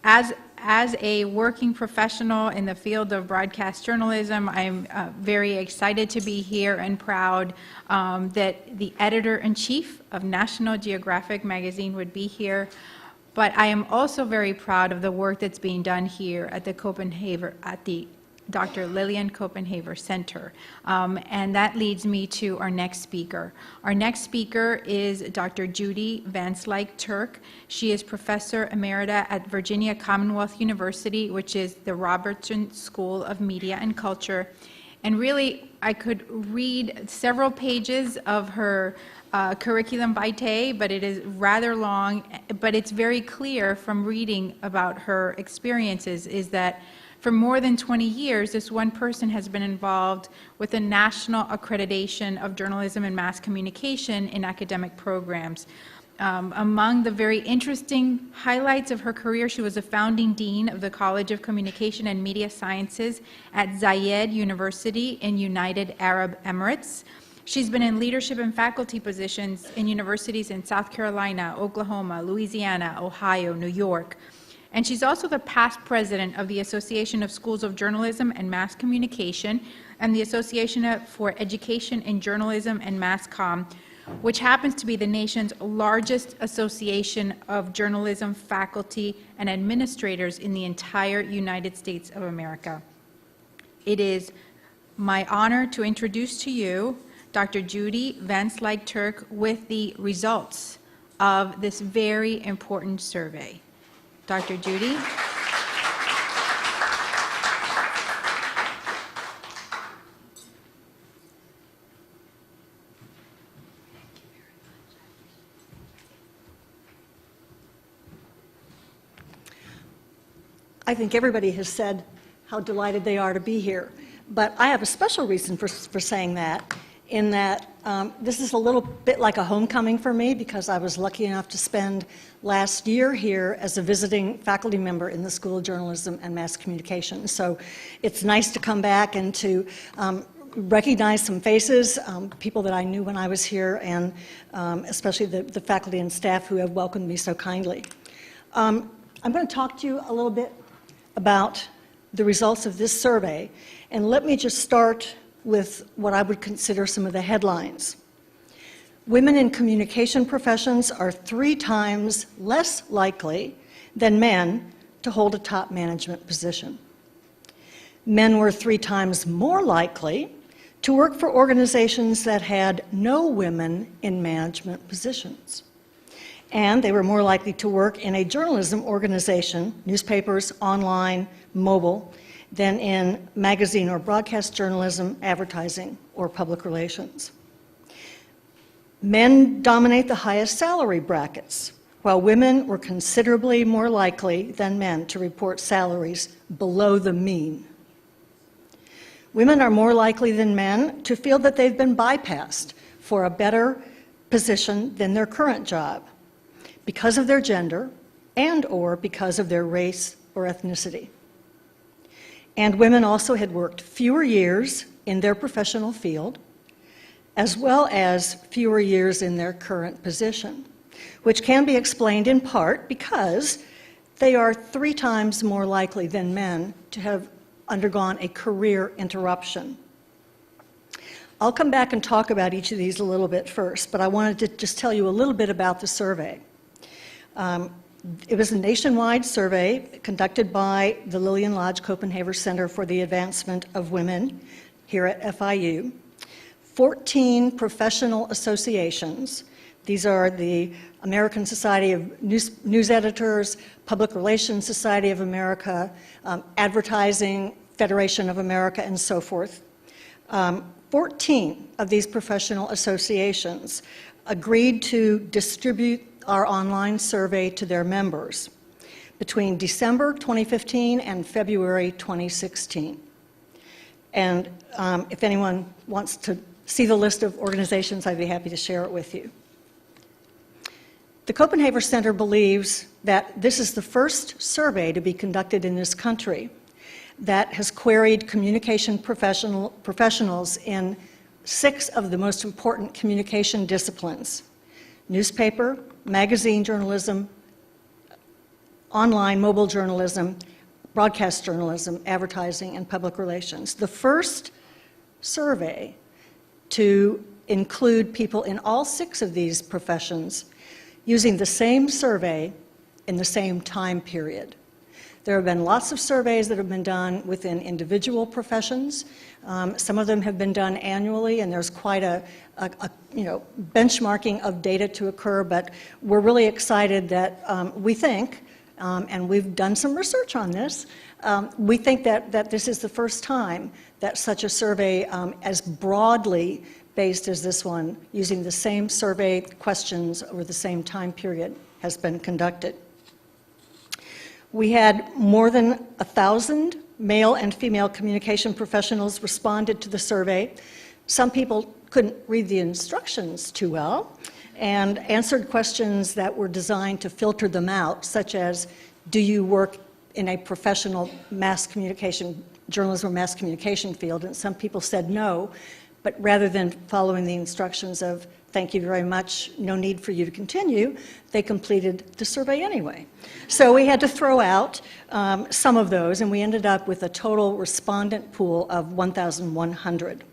As a working professional in the field of broadcast journalism, I'm very excited to be here and proud that the editor-in-chief of National Geographic magazine would be here. But I am also very proud of the work that's being done here at the Dr. Lillian Copenhaver Center. And that leads me to our next speaker. Our next speaker is Dr. Judy Turk. She is Professor Emerita at Virginia Commonwealth University, which is the Robertson School of Media and Culture. And really, I could read several pages of her curriculum vitae, but it is rather long, but it's very clear from reading about her experiences is that for more than 20 years, this one person has been involved with the national accreditation of journalism and mass communication in academic programs. Among the very interesting highlights of her career, she was a founding dean of the College of Communication and Media Sciences at Zayed University in United Arab Emirates. She's been in leadership and faculty positions in universities in South Carolina, Oklahoma, Louisiana, Ohio, New York. And she's also the past president of the Association of Schools of Journalism and Mass Communication and the Association for Education in Journalism and Mass Comm, which happens to be the nation's largest association of journalism faculty and administrators in the entire United States of America. It is my honor to introduce to you Dr. Judy Turk with the results of this very important survey. Dr. Judy. I think everybody has said how delighted they are to be here, but I have a special reason for saying that, in that this is a little bit like a homecoming for me because I was lucky enough to spend last year here as a visiting faculty member in the School of Journalism and Mass Communication. So it's nice to come back and to recognize some faces, people that I knew when I was here, and especially the faculty and staff who have welcomed me so kindly. I'm going to talk to you a little bit about the results of this survey, and let me just start with what I would consider some of the headlines. Women in communication professions are 3 times less likely than men to hold a top management position. Men were 3 times more likely to work for organizations that had no women in management positions. And they were more likely to work in a journalism organization, newspapers, online, mobile, than in magazine or broadcast journalism, advertising, or public relations. Men dominate the highest salary brackets, while women were considerably more likely than men to report salaries below the mean. Women are more likely than men to feel that they've been bypassed for a better position than their current job because of their gender and/or because of their race or ethnicity. And women also had worked fewer years in their professional field, as well as fewer years in their current position, which can be explained in part because they are 3 times more likely than men to have undergone a career interruption. I'll come back and talk about each of these a little bit first, but I wanted to just tell you a little bit about the survey. It was a nationwide survey conducted by the Lillian Lodge Copenhaver Center for the Advancement of Women here at FIU. 14 professional associations. These are the American Society of News Editors, Public Relations Society of America, Advertising Federation of America, and so forth. 14 of these professional associations agreed to distribute our online survey to their members between December 2015 and February 2016. And if anyone wants to see the list of organizations, I'd be happy to share it with you. The Copenhaver Center believes that this is the first survey to be conducted in this country that has queried communication professionals in 6 of the most important communication disciplines: newspaper, magazine journalism, online, mobile journalism, broadcast journalism, advertising, and public relations. The first survey to include people in all 6 of these professions using the same survey in the same time period. There have been lots of surveys that have been done within individual professions. Some of them have been done annually, and there's quite a benchmarking of data to occur, but we're really excited that we think, and we've done some research on this, we think that this is the first time that such a survey as broadly based as this one, using the same survey questions over the same time period, has been conducted. We had more than 1,000 male and female communication professionals responded to the survey. Some people couldn't read the instructions too well and answered questions that were designed to filter them out, such as, do you work in a professional mass communication, journalism or mass communication field? And some people said no, but rather than following the instructions of, thank you very much, no need for you to continue, they completed the survey anyway. So we had to throw out some of those, and we ended up with a total respondent pool of 1,100.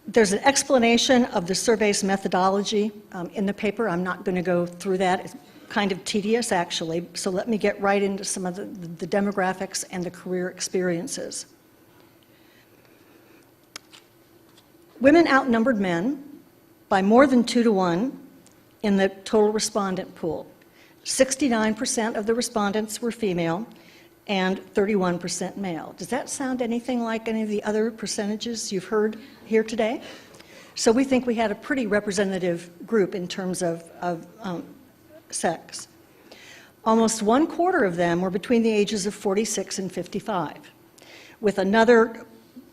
There's an explanation of the survey's methodology in the paper. I'm not going to go through that. It's kind of tedious, actually, so let me get right into some of the demographics and the career experiences. Women outnumbered men by more than 2 to 1 in the total respondent pool. 69% of the respondents were female and 31% male. Does that sound anything like any of the other percentages you've heard here today? So we think we had a pretty representative group in terms of sex. Almost 1/4 of them were between the ages of 46 and 55, with another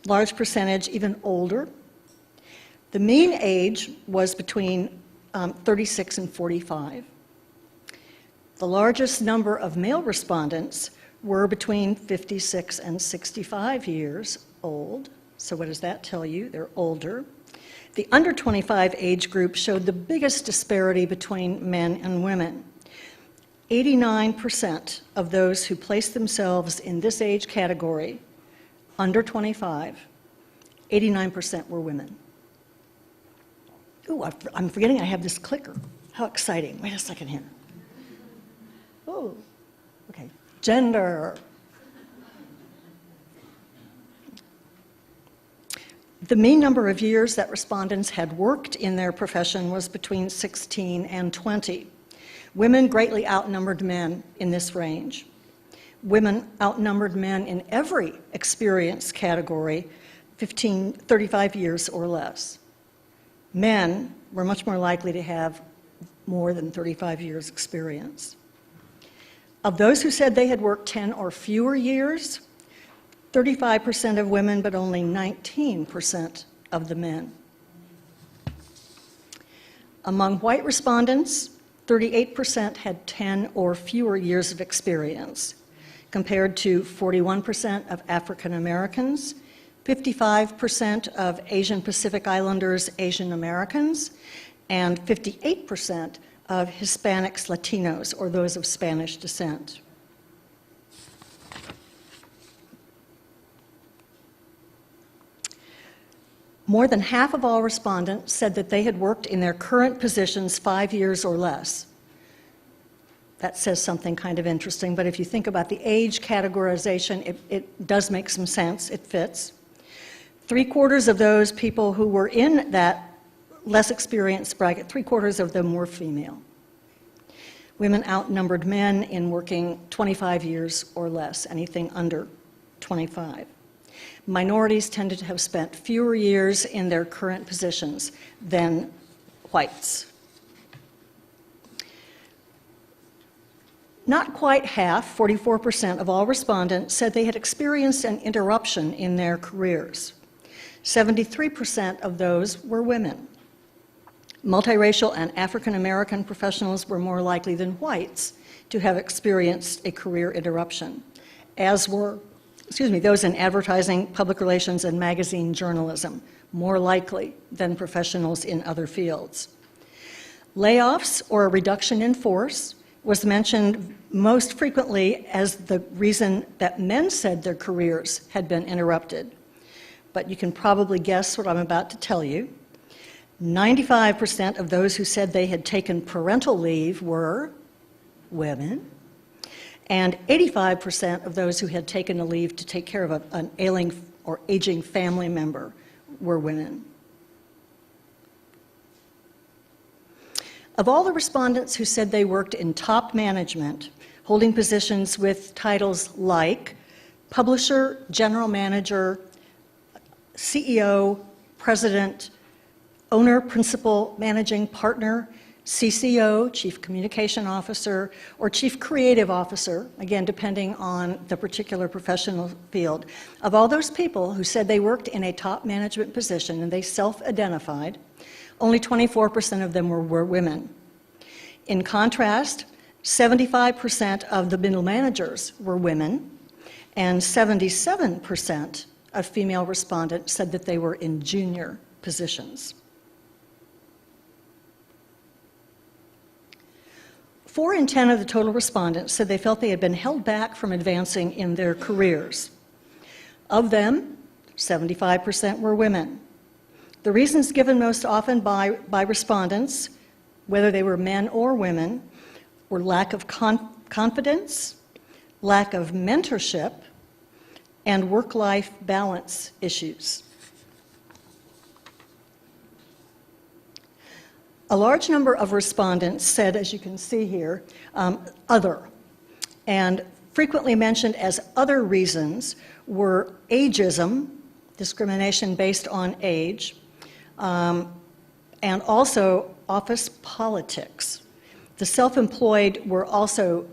large percentage even older. The mean age was between 36 and 45. The largest number of male respondents were between 56 and 65 years old. So what does that tell you? They're older. The under 25 age group showed the biggest disparity between men and women. 89% of those who placed themselves in this age category, under 25, 89% were women. Ooh, I'm forgetting I have this clicker. How exciting. Wait a second here. Oh, okay. Gender. The mean number of years that respondents had worked in their profession was between 16 and 20. Women greatly outnumbered men in this range. Women outnumbered men in every experience category, 35 years or less. Men were much more likely to have more than 35 years experience. Of those who said they had worked 10 or fewer years, 35% of women, but only 19% of the men. Among white respondents, 38% had 10 or fewer years of experience, compared to 41% of African Americans, 55% of Asian Pacific Islanders, Asian Americans, and 58% of Hispanics, Latinos, or those of Spanish descent. More than half of all respondents said that they had worked in their current positions 5 years or less. That says something kind of interesting, but if you think about the age categorization, it does make some sense, it fits. 3/4 of those people who were in that less experienced bracket, 3/4 of them were female. Women outnumbered men in working 25 years or less, anything under 25. Minorities tended to have spent fewer years in their current positions than whites. Not quite half, 44% of all respondents, said they had experienced an interruption in their careers. 73% of those were women. Multiracial and African American professionals were more likely than whites to have experienced a career interruption, as were those in advertising, public relations, and magazine journalism, more likely than professionals in other fields. Layoffs or a reduction in force was mentioned most frequently as the reason that men said their careers had been interrupted. But you can probably guess what I'm about to tell you. 95% of those who said they had taken parental leave were women, and 85% of those who had taken a leave to take care of an ailing or aging family member were women. Of all the respondents who said they worked in top management, holding positions with titles like publisher, general manager, CEO, president, owner, principal, managing partner, CCO, Chief Communication Officer, or Chief Creative Officer, again, depending on the particular professional field. Of all those people who said they worked in a top management position and they self-identified, only 24% of them were women. In contrast, 75% of the middle managers were women, and 77% of female respondents said that they were in junior positions. 4 in 10 of the total respondents said they felt they had been held back from advancing in their careers. Of them, 75% were women. The reasons given most often by respondents, whether they were men or women, were lack of confidence, lack of mentorship, and work-life balance issues. A large number of respondents said, as you can see here, other. And frequently mentioned as other reasons were ageism, discrimination based on age, and also office politics. The self-employed were also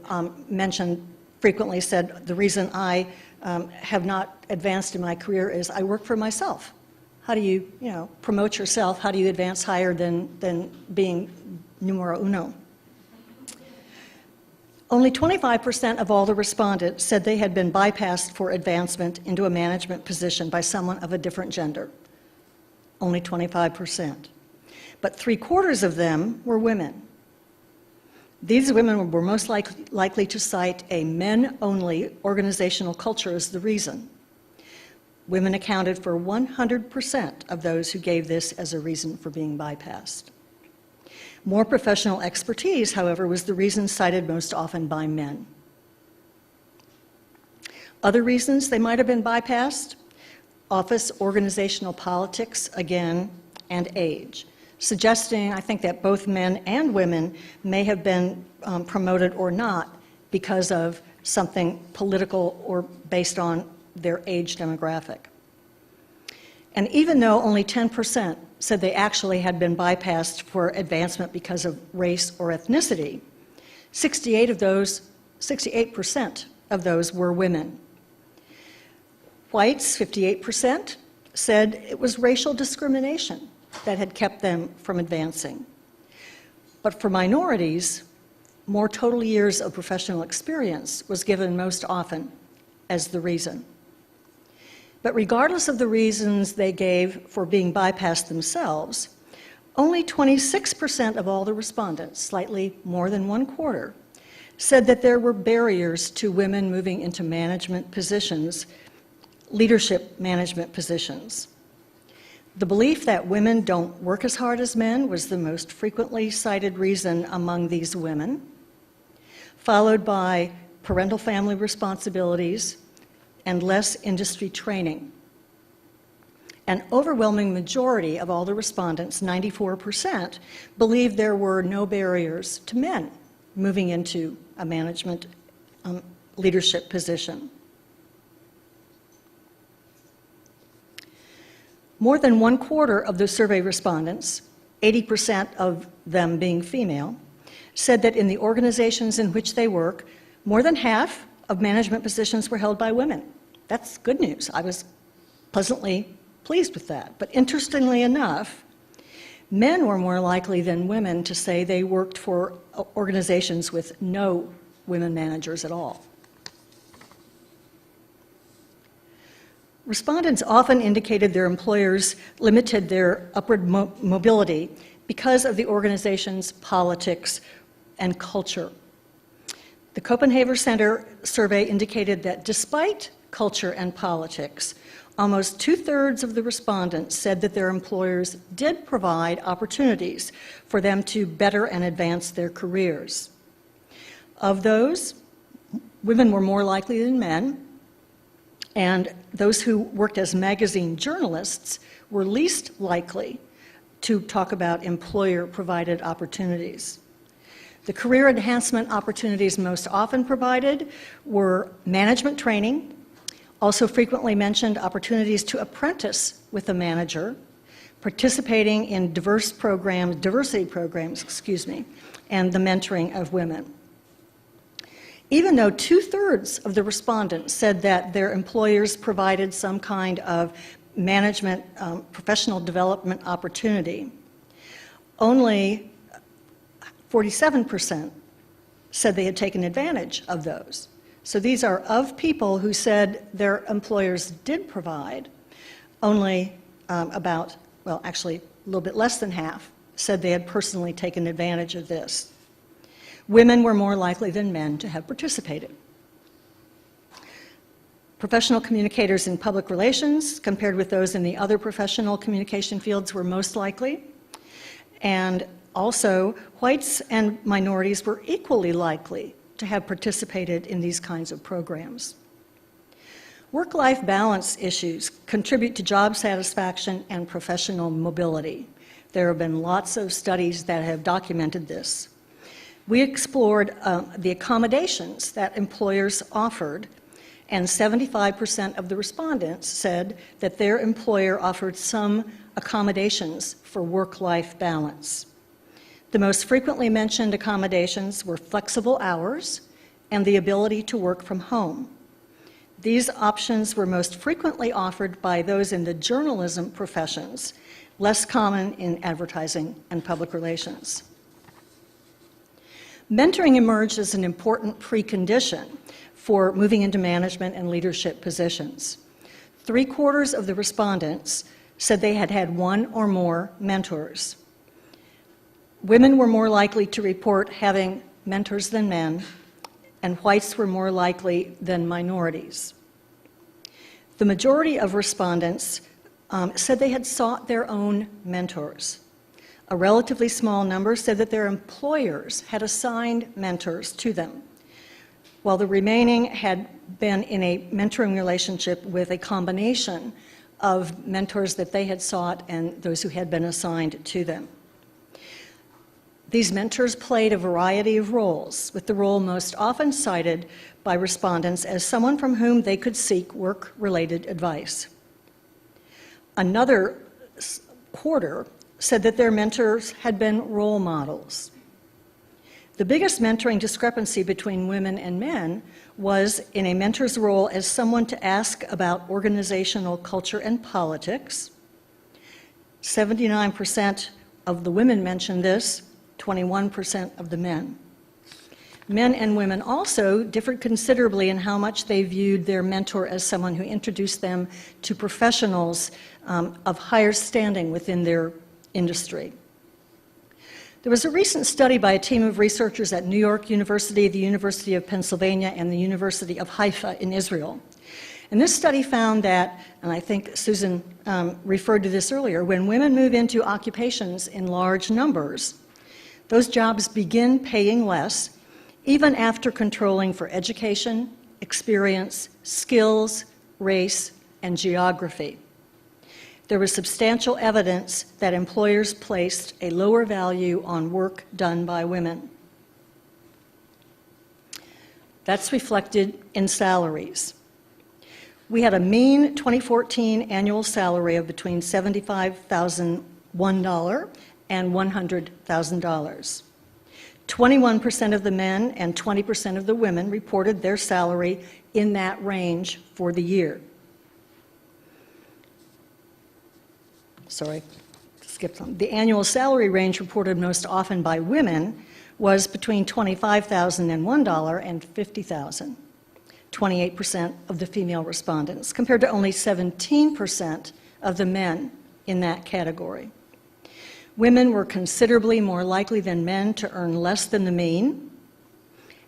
mentioned frequently, said the reason I have not advanced in my career is I work for myself. How do you promote yourself? How do you advance higher than being numero uno? Only 25% of all the respondents said they had been bypassed for advancement into a management position by someone of a different gender. Only 25%. But 3/4 of them were women. These women were most likely to cite a men-only organizational culture as the reason. Women accounted for 100% of those who gave this as a reason for being bypassed. More professional expertise, however, was the reason cited most often by men. Other reasons they might have been bypassed: office organizational politics, again, and age, suggesting, I think, that both men and women may have been promoted or not because of something political or based on their age demographic. And even though only 10% said they actually had been bypassed for advancement because of race or ethnicity, 68% of those were women. Whites, 58%, said it was racial discrimination that had kept them from advancing. But for minorities, more total years of professional experience was given most often as the reason. But regardless of the reasons they gave for being bypassed themselves, only 26% of all the respondents, slightly more than 1/4, said that there were barriers to women moving into management positions, leadership management positions. The belief that women don't work as hard as men was the most frequently cited reason among these women, followed by parental family responsibilities and less industry training. An overwhelming majority of all the respondents, 94%, believed there were no barriers to men moving into a management leadership position. More than 1/4 of the survey respondents, 80% of them being female, said that in the organizations in which they work, more than half of management positions were held by women. That's good news. I was pleasantly pleased with that. But interestingly enough, men were more likely than women to say they worked for organizations with no women managers at all. Respondents often indicated their employers limited their upward mobility because of the organization's politics and culture. The Copenhagen Center survey indicated that despite culture and politics, almost two-thirds of the respondents said that their employers did provide opportunities for them to better and advance their careers. Of those, women were more likely than men, and those who worked as magazine journalists were least likely to talk about employer-provided opportunities. The career enhancement opportunities most often provided were management training, also frequently mentioned opportunities to apprentice with a manager, participating in diversity programs, and the mentoring of women. Even though two-thirds of the respondents said that their employers provided some kind of management professional development opportunity, only 47% said they had taken advantage of those. So these are of people who said their employers did provide, only actually a little bit less than half said they had personally taken advantage of this. Women were more likely than men to have participated. Professional communicators in public relations, compared with those in the other professional communication fields, were most likely. And also, whites and minorities were equally likely to have participated in these kinds of programs. Work-life balance issues contribute to job satisfaction and professional mobility. There have been lots of studies that have documented this. We explored the accommodations that employers offered, and 75% of the respondents said that their employer offered some accommodations for work-life balance. The most frequently mentioned accommodations were flexible hours and the ability to work from home. These options were most frequently offered by those in the journalism professions, less common in advertising and public relations. Mentoring emerged as an important precondition for moving into management and leadership positions. 3/4 of the respondents said they had had one or more mentors. Women were more likely to report having mentors than men, and whites were more likely than minorities. The majority of respondents said they had sought their own mentors. A relatively small number said that their employers had assigned mentors to them, while the remaining had been in a mentoring relationship with a combination of mentors that they had sought and those who had been assigned to them. These mentors played a variety of roles, with the role most often cited by respondents as someone from whom they could seek work-related advice. Another quarter said that their mentors had been role models. The biggest mentoring discrepancy between women and men was in a mentor's role as someone to ask about organizational culture and politics. 79% of the women mentioned this, 21% of the men. Men and women also differed considerably in how much they viewed their mentor as someone who introduced them to professionals of higher standing within their industry. There was a recent study by a team of researchers at New York University, the University of Pennsylvania, and the University of Haifa in Israel. And this study found that, and I think Susan referred to this earlier, when women move into occupations in large numbers, those jobs begin paying less, even after controlling for education, experience, skills, race, and geography. There was substantial evidence that employers placed a lower value on work done by women. That's reflected in salaries. We had a mean 2014 annual salary of between $75,001 and $100,000. 21% of the men and 20% of the women reported their salary in that range for the year. Sorry, skipped on. The annual salary range reported most often by women was between $25,001 and $50,000, 28% of the female respondents, compared to only 17% of the men in that category. Women were considerably more likely than men to earn less than the mean,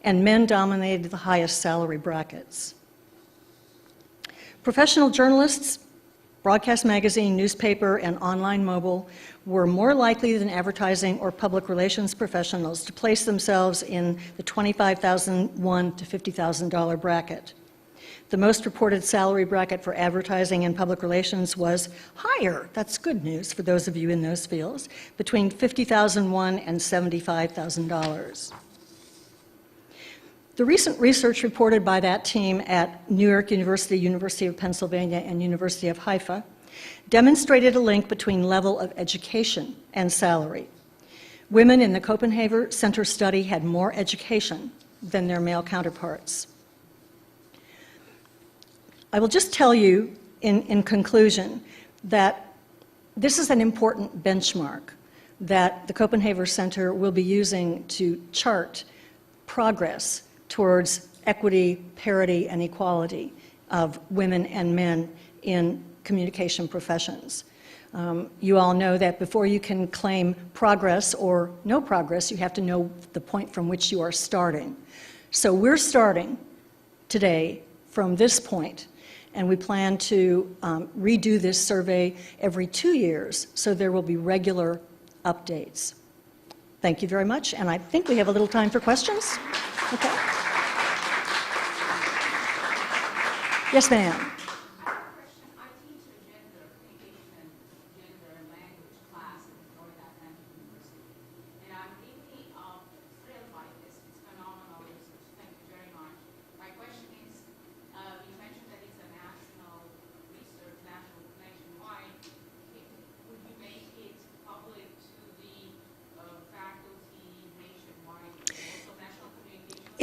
and men dominated the highest salary brackets. Professional journalists, broadcast magazine, newspaper, and online mobile were more likely than advertising or public relations professionals to place themselves in the $25,001 to $50,000 bracket. The most reported salary bracket for advertising and public relations was higher. That's good news for those of you in those fields, between $50,001 and $75,000. The recent research reported by that team at New York University, University of Pennsylvania, and University of Haifa demonstrated a link between level of education and salary. Women in the Copenhagen Center study had more education than their male counterparts. I will just tell you in conclusion that this is an important benchmark that the Copenhagen Center will be using to chart progress towards equity, parity, and equality of women and men in communication professions. You all know that before you can claim progress or no progress, you have to know the point from which you are starting. So we're starting today from this point, and we plan to redo this survey every 2 years, so there will be regular updates. Thank you very much, and I think we have a little time for questions. Okay. Yes, ma'am.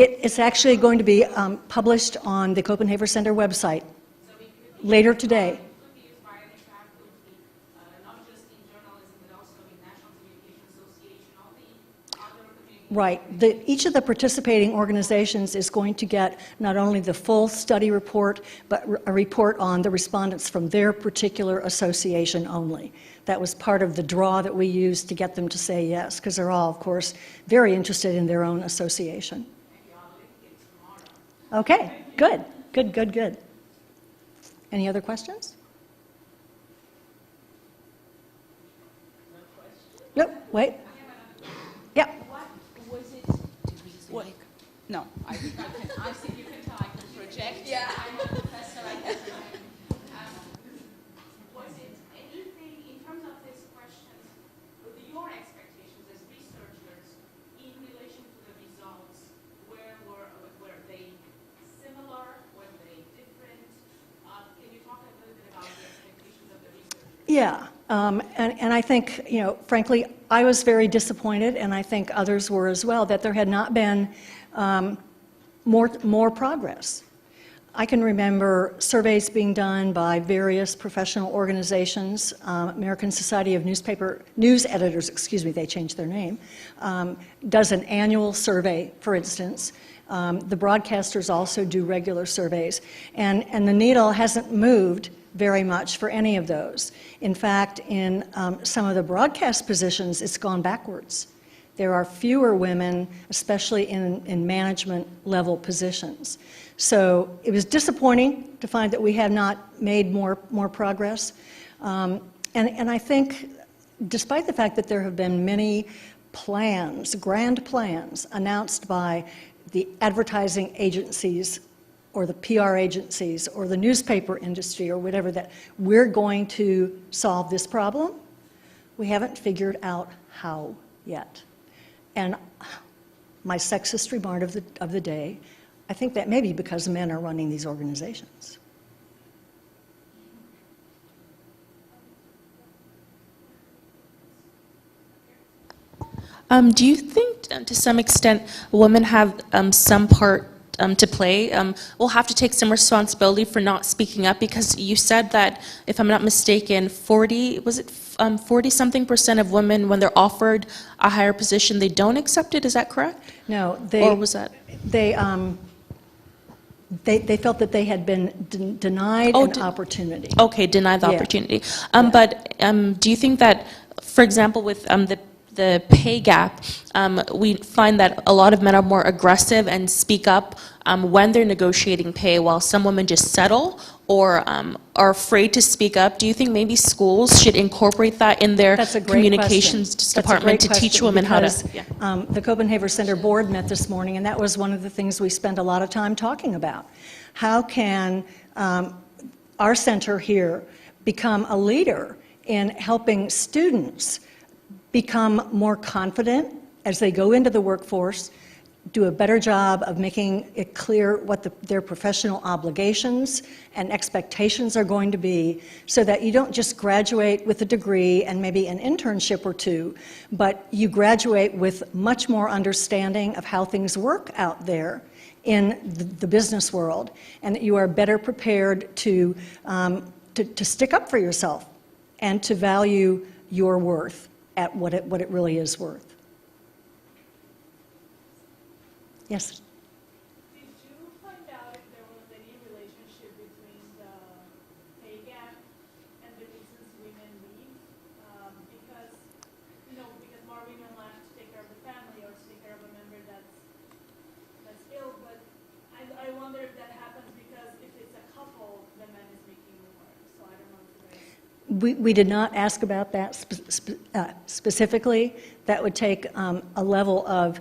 It's actually going to be published on the Copenhagen Center website later today. Right. Each of the participating organizations is going to get not only the full study report, but a report on the respondents from their particular association only. That was part of the draw that we used to get them to say yes, because they're all, of course, very interested in their own association. Okay, good, good, good, good. Any other questions? Nope, wait. Yep. What was it? Did we use the mic? No, I think you can tell I can project. Yeah, I'm a professor, I can project. Was it anything, in terms of these questions, your expectations as researchers in relation to the results, were they similar, were they different? Can you talk a little bit about the expectations of the researchers? Yeah. And I think, frankly, I was very disappointed, and I think others were as well, that there had not been more progress. I can remember surveys being done by various professional organizations. American Society of News Editors, they changed their name, does an annual survey, for instance. The broadcasters also do regular surveys, and the needle hasn't moved very much for any of those. In fact, in some of the broadcast positions, it's gone backwards. There are fewer women, especially in management level positions. So it was disappointing to find that we have not made more progress. And I think, despite the fact that there have been many plans, grand plans, announced by the advertising agencies or the PR agencies or the newspaper industry or whatever, that we're going to solve this problem, we haven't figured out how yet. And my sexist remark of the day, I think that may be because men are running these organizations. Do you think, to some extent, women have some part to play? We'll have to take some responsibility for not speaking up, because you said that, if I'm not mistaken, 40-something% of women, when they're offered a higher position, they don't accept it. Is that correct? No, or was that? They felt that they had been denied an opportunity. Okay, denied the opportunity. But do you think that, for example, with the pay gap, we find that a lot of men are more aggressive and speak up when they're negotiating pay, while some women just settle or are afraid to speak up. Do you think maybe schools should incorporate that in their That's a great communications question. department That's a to great teach question women how to? because, Yeah. The Copenhagen Center board met this morning, and that was one of the things we spent a lot of time talking about. How can our center here become a leader in helping students become more confident as they go into the workforce, do a better job of making it clear what their professional obligations and expectations are going to be, so that you don't just graduate with a degree and maybe an internship or two, but you graduate with much more understanding of how things work out there in the business world, and that you are better prepared to stick up for yourself and to value your worth at what it really is worth. Yes? Did you find out if there was any relationship between the pay gap and the reasons women leave? Because, because more women left to take care of the family or to take care of a member that's ill, but I wonder if that happens because if it's a couple, the man is making more. So I don't know if you guys... We did not ask about that specifically. That would take a level of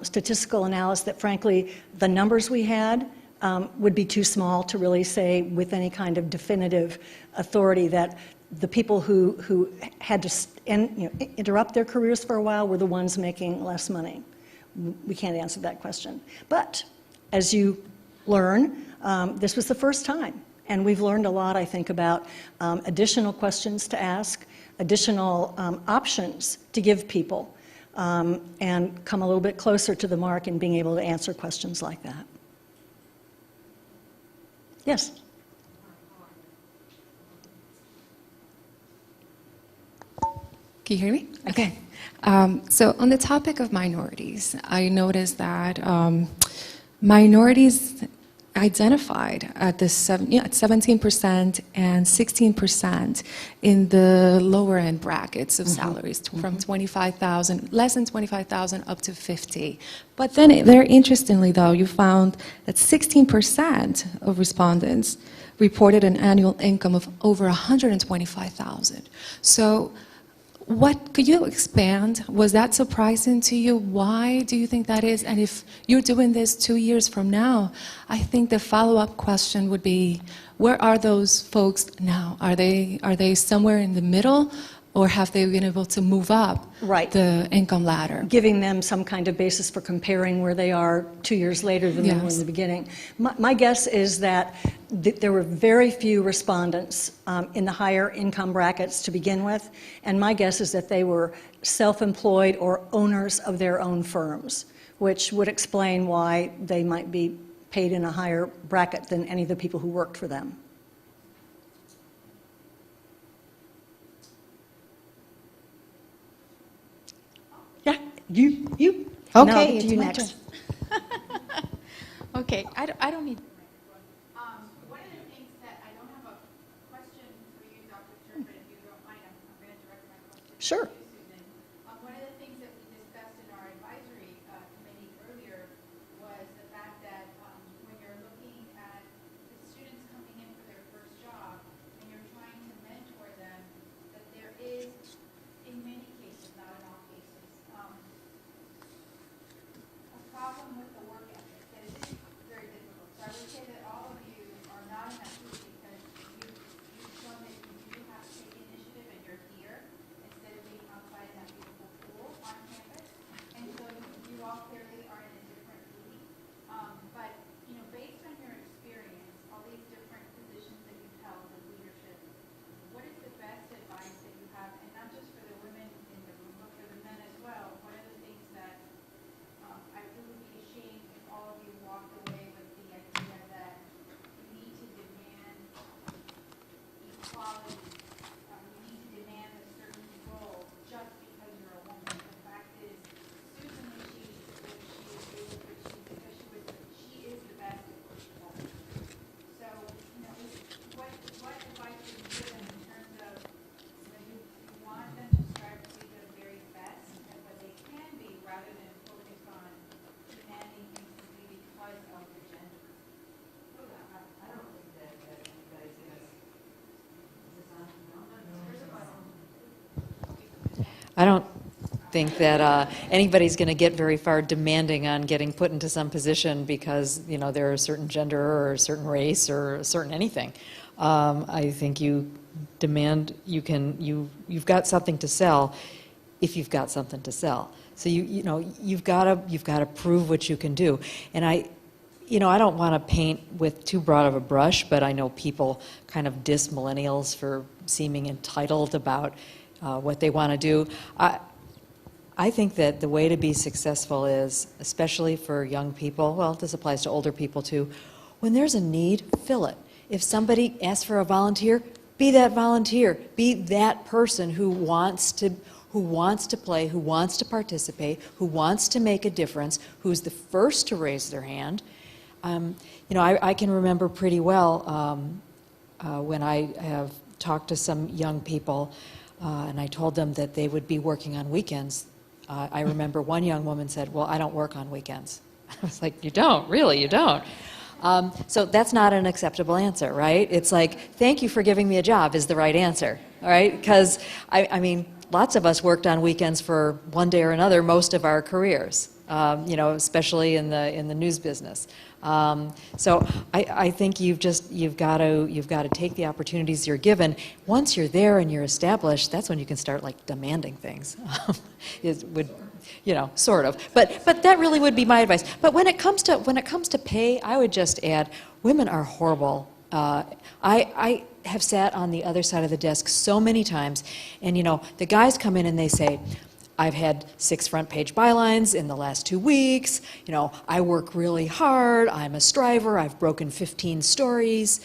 statistical analysis that, frankly, the numbers we had would be too small to really say with any kind of definitive authority that the people who had to interrupt their careers for a while were the ones making less money. We can't answer that question. But as you learn, this was the first time. And we've learned a lot, I think, about additional questions to ask, additional options to give people, and come a little bit closer to the mark in being able to answer questions like that. Yes? Can you hear me? Okay. So on the topic of minorities, I noticed that minorities identified at 17% and 16% in the lower end brackets of salaries, from 25,000, less than 25,000 up to 50. But then, very interestingly though, you found that 16% of respondents reported an annual income of over 125,000. So what, could you expand? Was that surprising to you? Why do you think that is? And if you're doing this 2 years from now, I think the follow-up question would be, where are those folks now? Are they somewhere in the middle, or have they been able to move up the income ladder? Giving them some kind of basis for comparing where they are 2 years later than they were in the beginning. My guess is that there were very few respondents in the higher income brackets to begin with, and my guess is that they were self-employed or owners of their own firms, which would explain why they might be paid in a higher bracket than any of the people who worked for them. Yeah, you. Okay, No, it's you my next. Okay, I don't need. One of the things that I don't have a question for you, Dr. Turk, but if you don't mind, I'm going to direct my question Sure. to you, Susan. One of the things that we discussed in our advisory committee earlier was the fact that when you're looking at the students coming in for their first job and you're trying to mentor them, that there is, in many cases, not in all cases, a problem with the work ethic that is very difficult. So I would say that all of you are not in that group because you've shown that you do have to take initiative and you're here instead of being on I don't think that anybody's going to get very far demanding on getting put into some position because, you know, they're a certain gender or a certain race or a certain anything. I think you demand, you've got something to sell if you've got something to sell. So you've got to prove what you can do. And I don't want to paint with too broad of a brush, but I know people kind of diss millennials for seeming entitled about what they want to do. I think that the way to be successful is, especially for young people, well, this applies to older people too, when there's a need, fill it. If somebody asks for a volunteer, be that volunteer. Be that person who wants to play, who wants to participate, who wants to make a difference, who's the first to raise their hand. I can remember pretty well when I have talked to some young people and I told them that they would be working on weekends. I remember one young woman said, well, I don't work on weekends. I was like, you don't? Really, you don't? So that's not an acceptable answer, right? It's like, thank you for giving me a job is the right answer, all right? Because, I mean, lots of us worked on weekends for one day or another most of our careers, especially in the news business. So I think you've got to take the opportunities you're given. Once you're there and you're established, that's when you can start like demanding things. Sort of. But that really would be my advice. But when it comes to pay, I would just add, women are horrible. I have sat on the other side of the desk so many times, and the guys come in and they say, I've had 6 front-page bylines in the last 2 weeks. I work really hard. I'm a striver. I've broken 15 stories.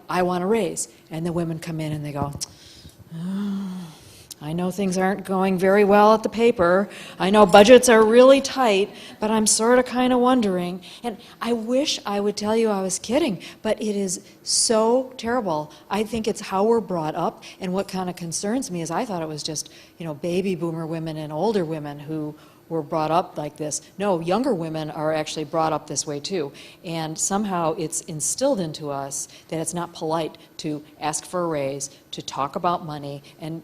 I want a raise. And the women come in and they go, oh, I know things aren't going very well at the paper. I know budgets are really tight, but I'm sort of kind of wondering. And I wish I would tell you I was kidding, but it is so terrible. I think it's how we're brought up, and what kind of concerns me is I thought it was just, baby boomer women and older women who were brought up like this. No, younger women are actually brought up this way too. And somehow it's instilled into us that it's not polite to ask for a raise, to talk about money, and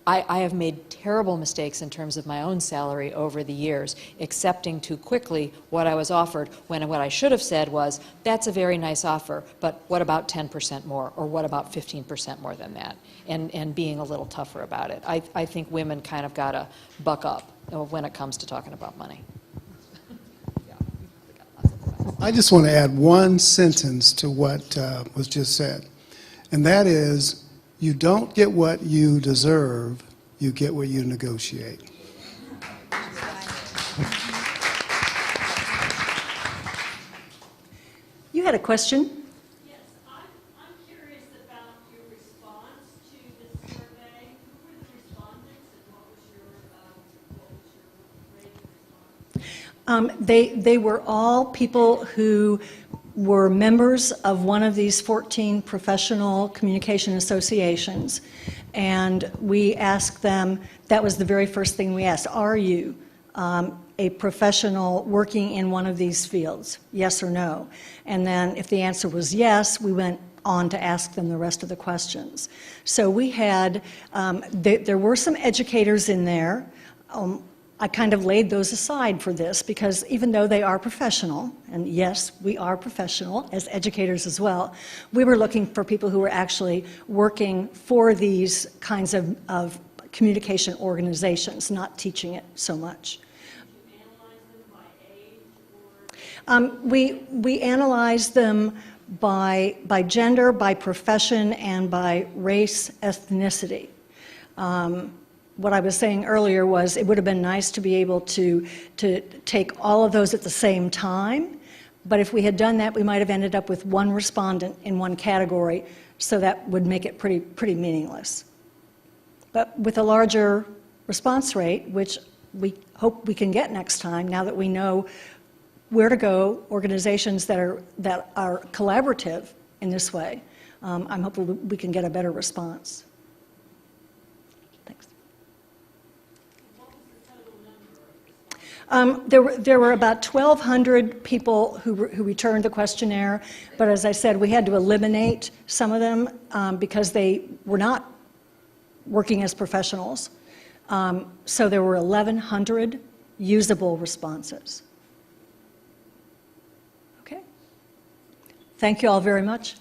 I have made terrible mistakes in terms of my own salary over the years, accepting too quickly what I was offered, when what I should have said was, that's a very nice offer, but what about 10% more, or what about 15% more than that, and being a little tougher about it. I think women kind of got to buck up when it comes to talking about money. I just want to add one sentence to what was just said, and that is, you don't get what you deserve, you get what you negotiate. You had a question? Yes, I'm curious about your response to the survey. Who were the respondents and what was your rate of response? They were all people who were members of one of these 14 professional communication associations, and we asked them, that was the very first thing we asked, are you a professional working in one of these fields, yes or no? And then if the answer was yes, we went on to ask them the rest of the questions. So we had, there were some educators in there. I kind of laid those aside for this because even though they are professional, and yes, we are professional as educators as well, we were looking for people who were actually working for these kinds of communication organizations, not teaching it so much. Did you analyze them by age or? We analyzed them by gender, by profession, and by race, ethnicity. What I was saying earlier was it would have been nice to be able to take all of those at the same time, but if we had done that, we might have ended up with one respondent in one category, so that would make it pretty meaningless. But with a larger response rate, which we hope we can get next time, now that we know where to go, organizations that are collaborative in this way, I'm hopeful we can get a better response. Thanks. There were about 1,200 people who returned the questionnaire, but as I said, we had to eliminate some of them because they were not working as professionals. So there were 1,100 usable responses. Okay. Thank you all very much.